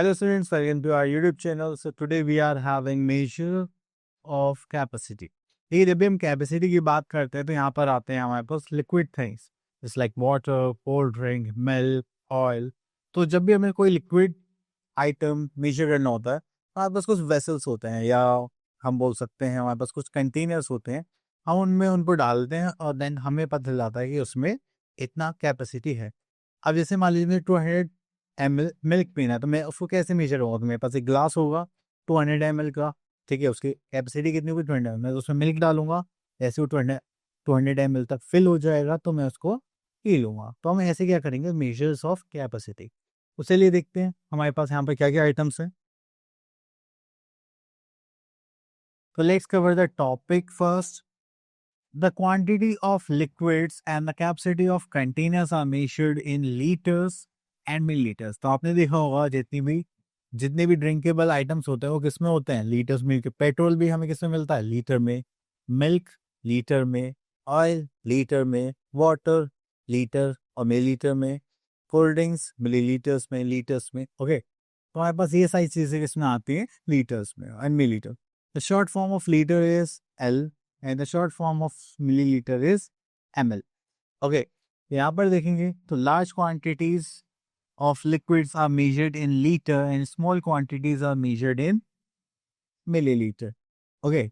Hello students, welcome to our YouTube channel. So today we are having measure of capacity. देखिए जब भी हम capacity की बात करते हैं तो यहाँ पर आते हैं हमारे पास लिक्विड थिंग्स जैसे like water, cold drink, milk, oil. तो जब भी हमें कोई लिक्विड आइटम मेजर करना होता है तो हमारे पास कुछ वेसल्स होते हैं या हम बोल सकते हैं हमारे पास कुछ कंटेनर्स होते हैं। हम उनमें उनको डालते हैं और देन हमें पता चल जाता है कि उसमें इतना कैपेसिटी है। अब जैसे मान लीजिए 200 ml मिल्क पीना है तो मैं उसको कैसे मेजर होगा, तो मेरे पास एक ग्लास होगा 200 ml का। ठीक है, उसकी कैपेसिटी कितनी होगी 200 ml। मैं तो उसमें मिल्क डालूंगा, जैसे वो 200 ml तक फिल हो जाएगा तो मैं उसको पी लूंगा। तो हम ऐसे क्या करेंगे, मेजर्स ऑफ कैपेसिटी। उसे लिए देखते हैं हमारे पास यहाँ पर क्या क्या आइटम्स हैं। तो let's cover the topic first. The quantity of liquids and the capacity of containers are measured in liters and milliliters। तो आपने देखा होगा जितने भी ड्रिंकेबल आइटम्स होते हैं वो किसमें होते हैं, लीटर्स में। पेट्रोल भी हमें किसमें मिलता है, लीटर में। मिल्क लीटर में, ऑयल लीटर में, वाटर लीटर और मिलीलीटर में, कोल्ड ड्रिंक्स मिलीलीटर्स में, लीटर्स में। ओके, तो हमारे पास ये सारी चीजें किसमें आती हैं, लीटर्स में and millilitre. The short form of litre is L and the short form of milliliter is ml। Okay, यहाँ पर देखेंगे तो large quantities of liquids are measured in liter and small quantities are measured in milliliter। Okay,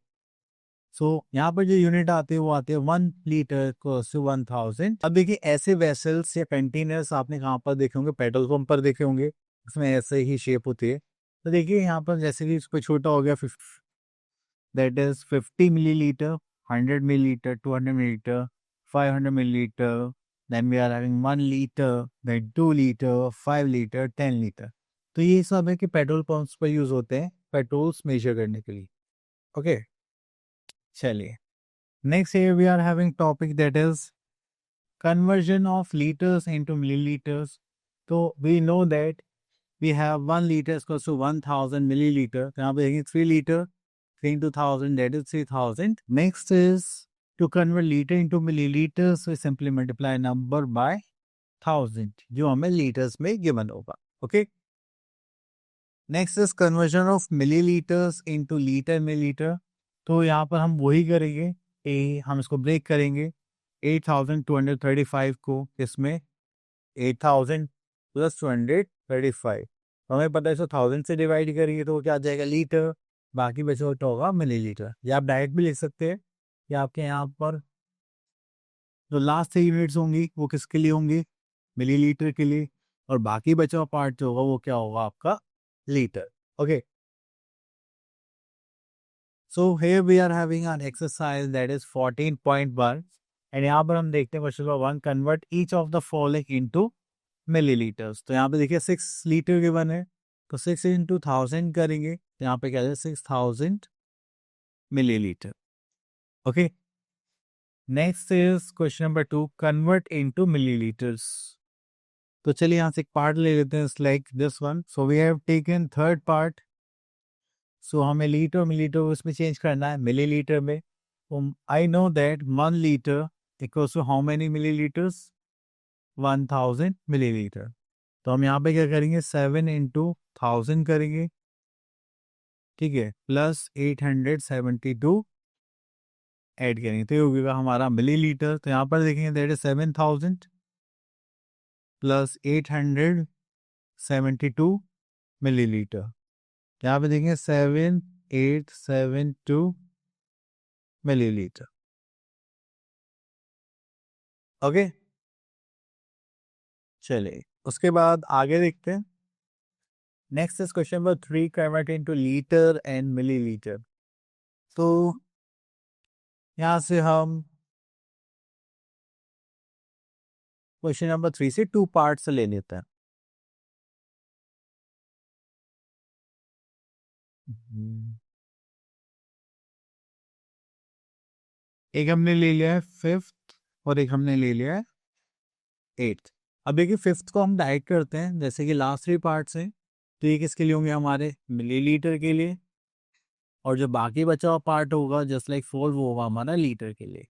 so यहाँ पर जो unit आते हैं वो आते हैं 1 लीटर टू 1000। अब देखिए ऐसे वेसल्स या कंटेनर्स आपने कहाँ पर देखे होंगे, पेट्रोल पंप पर देखे होंगे, इसमें ऐसे ही शेप होती है। तो देखिए यहाँ पर जैसे कि इसको छोटा हो गया, that is 50 milliliter, 100 milliliter, 200 milliliter, 500 milliliter, then we are having 1 liter, then 2 liter, 5 liter, 10 liter। तो ये सब है कि पेट्रोल पंप्स पर यूज होते हैं पेट्रोल्स मेजर करने के लिए। ओके, चलिए next here we are having topic that is conversion of litres into millilitres. तो we know that we have 1 liter is equals to 1000 milliliter। तो यहाँ पे देखेंगे 3 liter, 3 into 1000, that is 3000। Next is to convert liter into milliliters, so simply multiply number by 1000 जो हमें liters में given होगा। Okay, next is conversion of milliliters into liter milliliter। तो यहाँ पर हम वही करेंगे, हम इसको ब्रेक करेंगे 8235 को इसमें 8000 प्लस 235। तो हमें पता है इसको 1000 से डिवाइड करेंगे तो क्या आ जाएगा, लीटर। बाकी बचा होता होगा मिलीलीटर। या आप डायरेक्ट भी लिख सकते हैं कि आपके यहाँ पर जो लास्ट 3 यूनिट्स होंगी वो किसके लिए होंगी, मिलीलीटर के लिए, और बाकी बचा हुआ पार्ट जो होगा वो क्या होगा आपका, litre. Okay, so here we are having an exercise that is 14.1 and यहाँ पर हम देखते हैं question number 1, convert each of the following into millilitres. तो यहाँ पे देखिए 6 लीटर के वन है तो 6 into 1000 करेंगे तो यहाँ पे क्या है 6000 millilitre. Okay, next is question number 2, convert into millilitres. तो चलिए यहाँ से एक पार्ट ले लेते हैं, like this one. So we have taken third part. So हमें लीटर मिलीलीटर उसमें चेंज करना है मिलीलीटर में। I know that 1 litre equals to how many millilitres, 1000 millilitre. तो हम यहाँ पे क्या करेंगे 7 into 1000 करेंगे, ठीक है, प्लस 872 ऐड करेंगे तो ये होगा हमारा मिलीलीटर। तो यहाँ पर देखेंगे दैट इज 7000 प्लस 872 मिलीलीटर। यहाँ पे देखेंगे 7872 मिलीलीटर। ओके, चलिए उसके बाद आगे देखते हैं। Next is question number 3, convert into litre and millilitre. तो यहाँ से हम क्वेश्चन नंबर 3 से 2 पार्ट्स ले लेते हैं। एक हमने ले लिया है 5th और एक हमने ले लिया है 8th। अब देखिए 5th को हम डायरेक्ट करते हैं, जैसे कि लास्ट 3 पार्ट्स हैं तो ये किसके लिए होंगे, हमारे मिलीलीटर के लिए, और जो बाकी बचा हुआ पार्ट होगा जस्ट लाइक 4 वो होगा हमारा लीटर के लिए।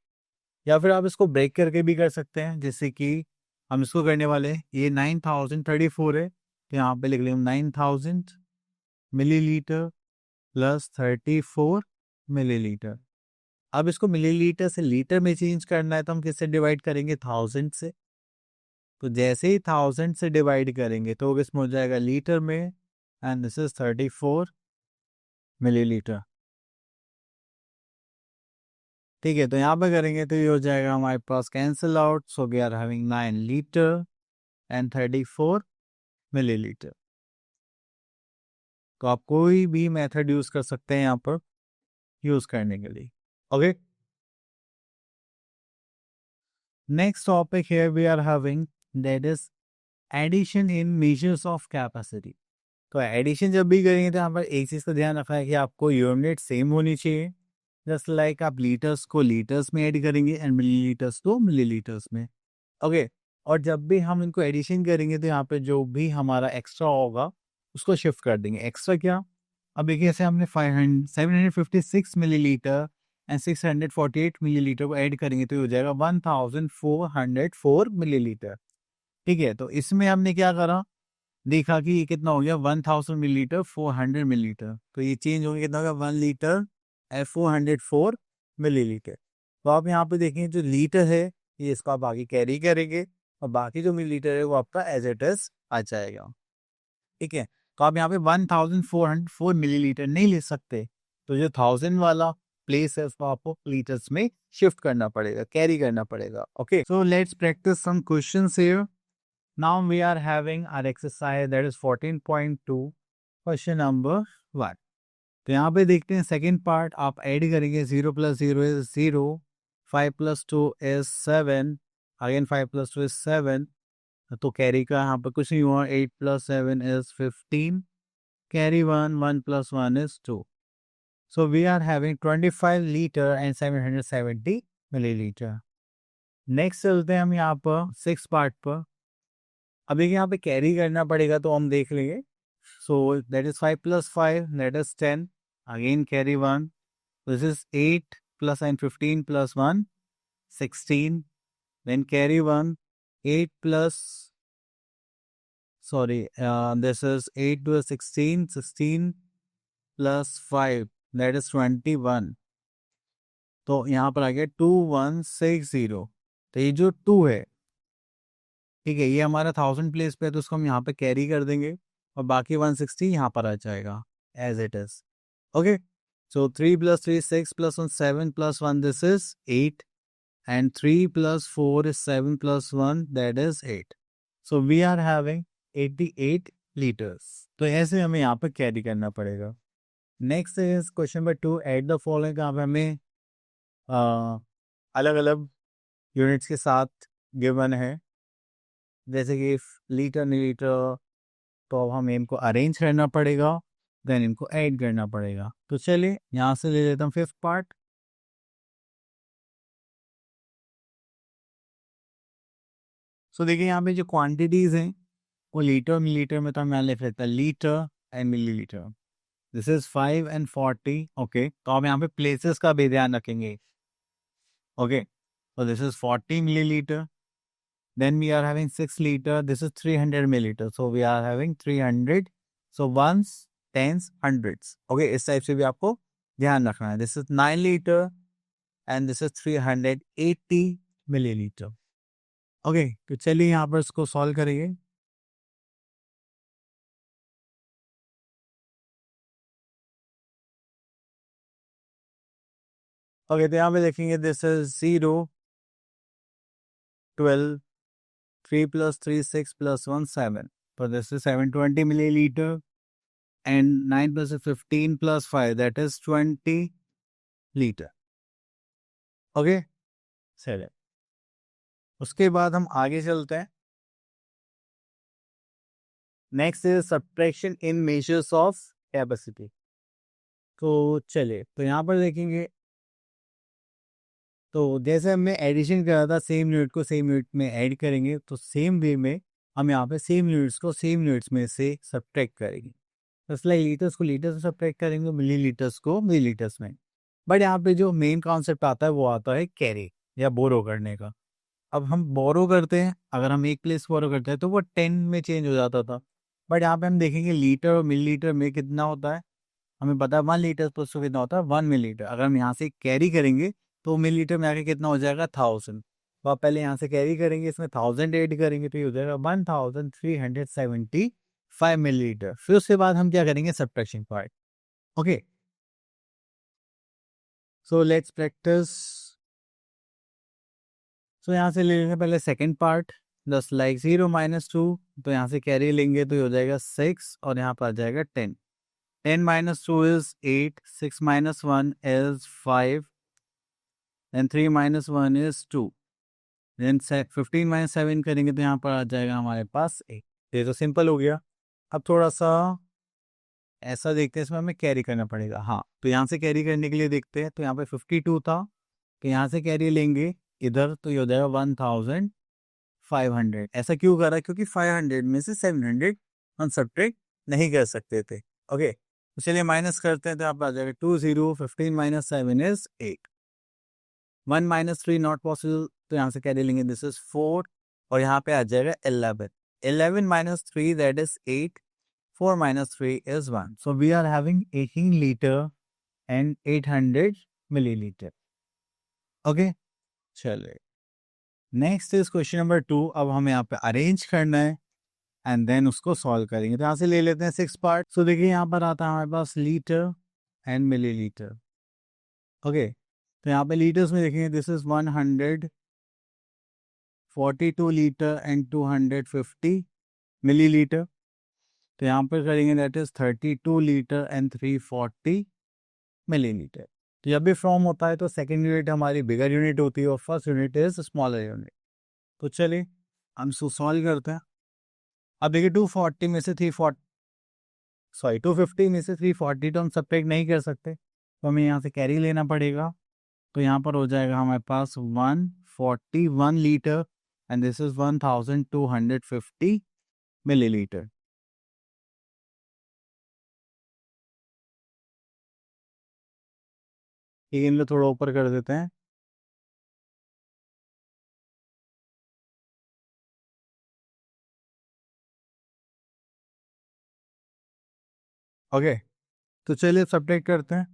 या फिर आप इसको ब्रेक करके भी कर सकते हैं, जैसे कि हम इसको करने वाले हैं, ये 9034 है तो यहाँ पे लिख लेंगे 9000 मिलीलीटर प्लस 34 मिलीलीटर। अब इसको मिलीलीटर से लीटर में चेंज करना है तो हम किससे डिवाइड करेंगे? 1000 से। तो जैसे ही 1000 से डिवाइड करेंगे तो किसमें हो जाएगा? लीटर में। And this is 34 millilitre. ठीक है, तो यहाँ पे करेंगे तो ये हो जाएगा हमारे पास cancel out. So we are having 9 litre and 34 millilitre. तो आप कोई भी मेथड यूज कर सकते हैं यहाँ पर यूज करने के लिए। Okay, next topic here we are having that is addition in measures of capacity. तो एडिशन जब भी करेंगे तो यहाँ पर एक चीज का ध्यान रखना है कि आपको यूनिट सेम होनी चाहिए। जस्ट लाइक आप लीटर्स को लीटर्स में ऐड करेंगे एंड मिलीलीटर्स को मिलीलीटर्स में। ओके, और जब भी हम इनको एडिशन करेंगे तो यहाँ पे जो भी हमारा एक्स्ट्रा होगा उसको शिफ्ट कर देंगे। एक्स्ट्रा क्या? अब देखिए जैसे हमने 756 मिलीलीटर एंड 648 मिलीलीटर को ऐड करेंगे तो ये हो जाएगा 1404 मिलीलीटर। ठीक है, तो इसमें हमने क्या करा, देखा कि ये कितना हो गया 1000 मिलीलीटर 400 मिलीलीटर। तो ये चेंज हो गया, कितना हो गया 1 लीटर एंड 404 मिलीलीटर। तो आप यहाँ पे देखेंगे जो लीटर है ये इसको आप आगे कैरी करेंगे और बाकी जो मिलीलीटर है वो आपका एज इट इज आ जाएगा। ठीक है, तो आप यहाँ पे 1404 मिलीलीटर नहीं ले सकते, तो जो 1000 वाला प्लेस है उसको आपको लीटर्स में शिफ्ट करना पड़ेगा, कैरी करना पड़ेगा। Okay, so let's practise some questions here. Now we are having our exercise that is 14.2 question number 1। तो यहाँ पे देखते हैं सेकेंड पार्ट। आप ऐड करेंगे 0 + 0 इज 0, 5 + 2 इज 7, अगेन 5 + 2 इज 7। तो कैरी का यहाँ पे कुछ नहीं हुआ। 8 + 7 is 15, carry 1, 1 + 1 is 2। So we are having 25 litre and 770 millilitre. Next चलते हैं हम यहाँ पर सिक्स पार्ट पर। अब देखिए यहाँ पे कैरी करना पड़ेगा तो हम देख लेंगे। So that is 5 + 5 that is 10, again carry 1, this is 8 + and 15 + 1 16, then carry 1, 8 plus sorry this is 8 to 16, 16 plus 5 that is 21। तो यहाँ पर आ गया 2160। तो ये जो 2 है, ठीक है, ये हमारा 1000 प्लेस पे है तो उसको हम यहाँ पे कैरी कर देंगे और बाकी 160 यहाँ पर आ जाएगा as it is. Okay, so 3 + 3 6 + 1 7 + 1 this is 8 and 3 + 4 is 7 + 1 that is 8। So we are having 88 liters। तो ऐसे हमें यहाँ पर कैरी करना पड़ेगा। Next is question number 2, at the following. यहाँ पे हमें अलग अलग यूनिट्स के साथ गिवन है, जैसे कि लीटर मिलीलीटर। तो अब हमें इनको अरेंज करना पड़ेगा, देन इनको ऐड करना पड़ेगा। तो चलिए यहाँ से ले लेता हूँ फिफ्थ पार्ट। सो देखिए यहाँ पे जो क्वांटिटीज हैं वो लीटर मिलीलीटर में तो हम यहाँ लिख लेते हैं litre and millilitre. This is 5 and 40। Okay, तो आप यहाँ पे प्लेसेस का भी ध्यान रखेंगे। Okay, so this is 40 milliliter, then we are having 6 liter, this is 300 milliliter, so we are having 300, so ones, tens, hundreds। okay, इस टाइप से भी आपको ध्यान रखना है। this is 9 liter and this is 380 milliliter। Okay, तो चलिए यहाँ पर इसको सॉल्व करिए। ओके, तो यहाँ पे देखेंगे this is 0 12 3 + 3 6 + 1 7, so this is 720 milliliter and 9 + 15 + 5 that is 20 liter। Okay, चलिए उसके बाद हम आगे चलते हैं। Next is subtraction in measures of capacity. तो चलिए, तो यहाँ पर देखेंगे तो जैसे हमने एडिशन करा था सेम यूनिट को सेम यूनिट में ऐड करेंगे, तो सेम वे में हम यहाँ पे सेम यूनिट्स को सेम यूनिट्स में से सब्ट्रैक्ट करेंगे। जस्ट लाइक लीटर्स को लीटर से सब्ट्रैक्ट करेंगे, मिलीलीटर्स को मिलीलीटर्स में। बट यहाँ पे जो मेन कॉन्सेप्ट आता है वो आता है कैरी या बोरो करने का। अब हम बोरो करते हैं, अगर हम एक प्लेस बोरो करते हैं तो वो 10 में चेंज हो जाता था, बट यहाँ पे हम देखेंगे लीटर और मिलीलीटर में कितना होता है। हमें पता है 1 लीटर तो उसको कितना होता है 1 मिलीलीटर। अगर हम यहाँ से कैरी करेंगे तो मिलीलीटर में आके कितना हो जाएगा 1000। तो आप पहले यहाँ से कैरी करेंगे, इसमें 1000 ऐड करेंगे तो ये हो जाएगा 1375 मिलीलीटर। फिर उसके बाद हम क्या करेंगे subtraction part. Okay, so let's practice. So यहाँ से ले लेंगे पहले सेकंड पार्ट, जस्ट लाइक 0 - 2। तो यहाँ से कैरी लेंगे तो ये हो जाएगा 6 और यहाँ पर आ जाएगा 10। 10 - 2 is 8, 6 - 1 is 5, then 3 - 1 is 2, then 15 - 7 करेंगे तो यहाँ पर आ जाएगा हमारे पास 8। ये तो सिंपल हो गया। अब थोड़ा सा ऐसा देखते हैं, इसमें हमें कैरी करना पड़ेगा। हाँ, तो यहाँ से कैरी करने के लिए देखते हैं, तो यहाँ पे 52 था, तो यहाँ से कैरी लेंगे इधर तो ये हो जाएगा 1500। ऐसा क्यों करा? क्योंकि 500 में से 700 हम सब्ट्रैक्ट नहीं कर सकते थे। ओके, तो चलिए माइनस करते हैं, तो यहाँ पे आ जाएगा 20, 15 - 7 is 8, 1 - 3 नॉट पॉसिबल, तो यहाँ से कैरी लेंगे, दिस इज 4 और यहाँ पे आ जाएगा 11, 11 - 3 that is 8, 4 - 3 is 1, so we are having 18 liter and 800 milliliter. Okay, चलिए नेक्स्ट इज क्वेश्चन नंबर 2। अब हमें यहाँ पे अरेंज करना है एंड देन उसको सॉल्व करेंगे। तो यहाँ से ले लेते हैं 6 पार्ट। सो देखिए यहाँ पर आता है हमारे पास लीटर एंड मिलीलीटर। ओके, तो यहाँ पे लीटर्स में देखेंगे, this is 142 litre and 250 millilitre. तो यहाँ पर करेंगे that is 32 litre and 340 millilitre. तो जब भी फॉर्म होता है तो सेकेंड यूनिट हमारी बिगर यूनिट होती है और first unit is smaller unit. तो चलिए हम सॉल्व करते हैं। अब देखिए 240 में से 340, सॉरी 250 में से 340 तो हम सब्ट्रैक्ट नहीं कर सकते, तो हमें यहाँ से कैरी लेना पड़ेगा। तो यहाँ पर हो जाएगा हमारे पास 141 litre and this is 1250 millilitre. ठीक है, इन लोग थोड़ा ऊपर कर देते हैं। ओके, तो चलिए सब्ट्रैक्ट करते हैं।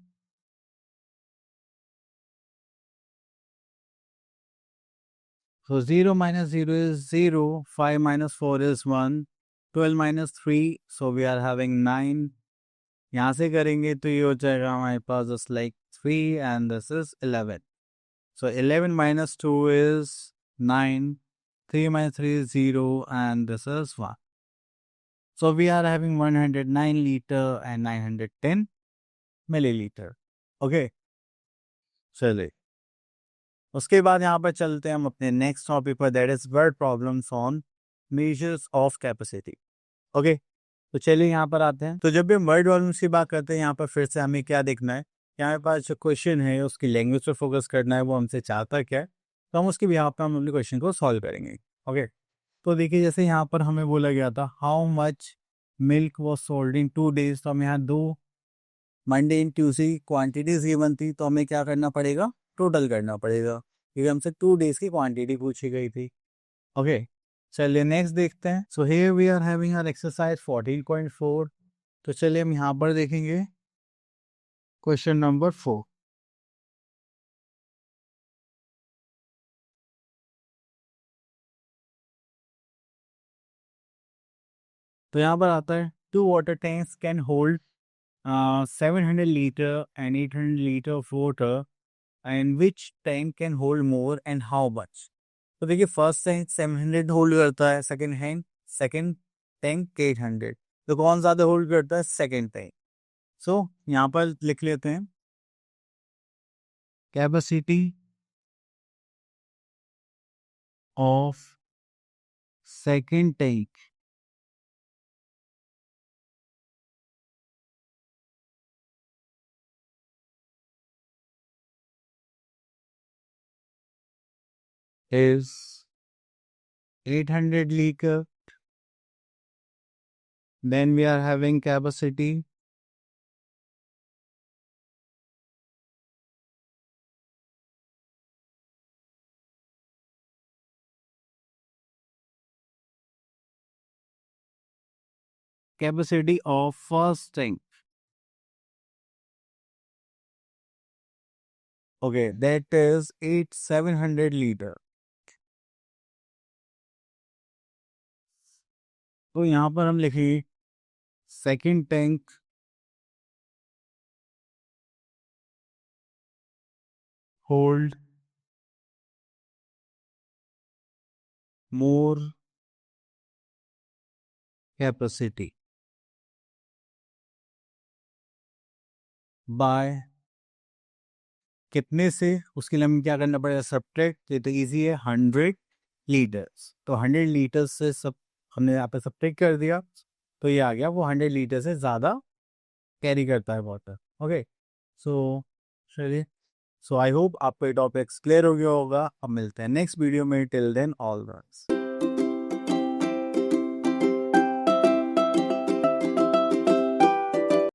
So 0 - 0 is 0, 5 - 4 is 1, 12 - 3, so we are having 9। यहाँ से करेंगे तो ये हो जाएगा हमारे पास just like 3 and this is 11। So 11 - 2 is 9, 3 - 3 is 0 and this is 1. So we are having 109 liter and 910 milliliter. Okay, चलिए उसके बाद यहाँ पर चलते हैं हम अपने नेक्स्ट टॉपिक पर, that is word problems on measures of capacity. Okay, तो चलिए यहाँ पर आते हैं। तो जब भी हम वर्ड प्रॉब्लम्स की बात करते हैं, यहाँ पर फिर से हमें क्या देखना है, यहाँ पास जो क्वेश्चन है उसकी लैंग्वेज पर फोकस करना है, वो हमसे चाहता क्या है, तो हम उसके बिहाफ पे हम अपने क्वेश्चन को सॉल्व करेंगे। ओके, तो देखिए जैसे यहाँ पर हमें बोला गया था how much milk was sold in 2 days, तो हमें यहाँ 2 मंडे इन ट्यूसडे क्वांटिटीज गिवन थी, तो हमें क्या करना पड़ेगा, टोटल करना पड़ेगा, क्योंकि हमसे 2 days की क्वांटिटी पूछी गई थी। ओके, चलिए नेक्स्ट देखते हैं। So here we are having our exercise 14.4। तो चलिए हम यहाँ पर देखेंगे क्वेश्चन नंबर 4। तो यहाँ पर आता है 2 water tanks can hold 700 litre and 800 litre of water and which tank can hold more and how much. तो देखिए फर्स्ट टैंक 700 होल्ड करता है, सेकंड टैंक 800, तो कौन ज्यादा होल्ड करता है, सेकंड टैंक। सो यहाँ पर लिख लेते हैं capacity of second tank is 800 liter. Then we are having capacity capacity of first tank, okay, that is 700 litre. तो यहाँ पर हम लिखेंगे second tank hold more capacity by कितने से, उसके लिए हमें क्या करना पड़ेगा, सब्ट्रैक्ट। ये तो इजी है, 100 लीटर्स। तो 100 लीटर्स से सब हमने यहाँ पे सब्ट्रैक्ट कर दिया, तो ये आ गया वो 100 लीटर से ज़्यादा कैरी करता है वाटर। ओके, सो चलिए, सो आई होप आपको ये टॉपिक्स क्लियर हो गया होगा। अब मिलते हैं नेक्स्ट वीडियो में, till then all the best.